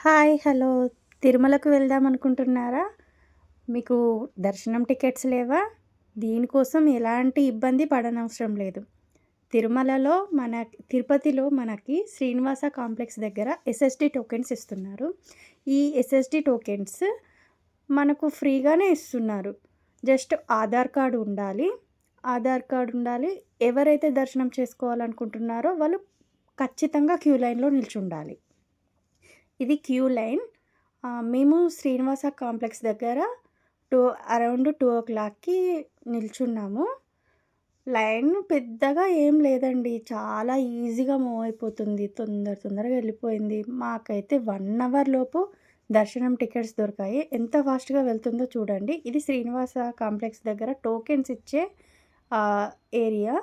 Hi! Hello! తిరుమలకు వెళ్దాం అనుకుంటున్నారా? మీకు దర్శనం టికెట్స్ లేవా? దీనికోసం ఎలాంటి ఇబ్బంది పడనవసరం లేదు. తిరుమలలో తిరుపతిలో మనకి శ్రీనివాస కాంప్లెక్స్ దగ్గర ఎస్ఎస్‌డి టోకెన్స్ ఇస్తున్నారు. ఈ ఎస్ఎస్‌డి టోకెన్స్ మనకు ఫ్రీగానే ఇస్తున్నారు. జస్ట్ ఆధార్ కార్డ్ ఉండాలి. ఆధార్ కార్డ్ ఉండాలి. ఎవరైతే దర్శనం చేసుకోవాలనుకుంటున్నారో వాళ్ళు ఖచ్చితంగా క్యూ లైన్‌లో నిల్చుండాలి. ఇది క్యూ లైన్. మేము శ్రీనివాస కాంప్లెక్స్ దగ్గర అరౌండ్ 2:00కి నిల్చున్నాము. లైన్ పెద్దగా ఏం లేదండి. చాలా ఈజీగా మూవ్ అయిపోతుంది. తొందరగా వెళ్ళిపోయింది. మాకైతే 1 అవర్ లోపు దర్శనం టికెట్స్ దొరికాయి. ఎంత ఫాస్ట్‌గా వెళ్తుందో చూడండి. ఇది శ్రీనివాస కాంప్లెక్స్ దగ్గర టోకెన్స్ ఇచ్చే ఏరియా.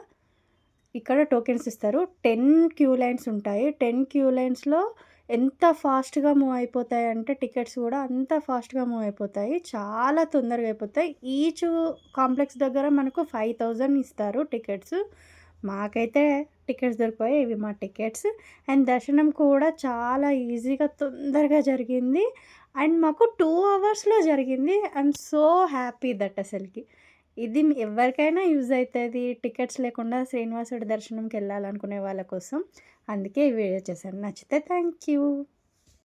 ఇక్కడ టోకెన్స్ ఇస్తారు. 10 క్యూ లైన్స్ ఉంటాయి. 10 క్యూ లైన్స్‌లో ఎంత ఫాస్ట్‌గా మూవ్ అయిపోతాయంటే టికెట్స్ గూడా అంత ఫాస్ట్‌గా మూవ్ అయిపోతాయి. చాలా తొందరగా అయిపోతాయి. ఈచ్ కాంప్లెక్స్ దగ్గర మనకు 5000 ఇస్తారు టికెట్స్. మాకైతే టికెట్స్ దొరికిపోయాయి. ఇవి మా టికెట్స్. అండ్ దర్శనం కూడా చాలా ఈజీగా తొందరగా జరిగింది. అండ్ మాకు 2 అవర్స్‌లో జరిగింది. ఐయామ్ సో హ్యాపీ దట్ అసలకి. ఇది ఎవరికైనా యూజ్ అయితది. టికెట్స్ లేకుండా శ్రీనివాసుడి దర్శనంకెళ్ళాలనుకునే వాళ్ళ కోసం. అందుకే ఈ వీడియో చేశాను. నచ్చితే థ్యాంక్ యూ.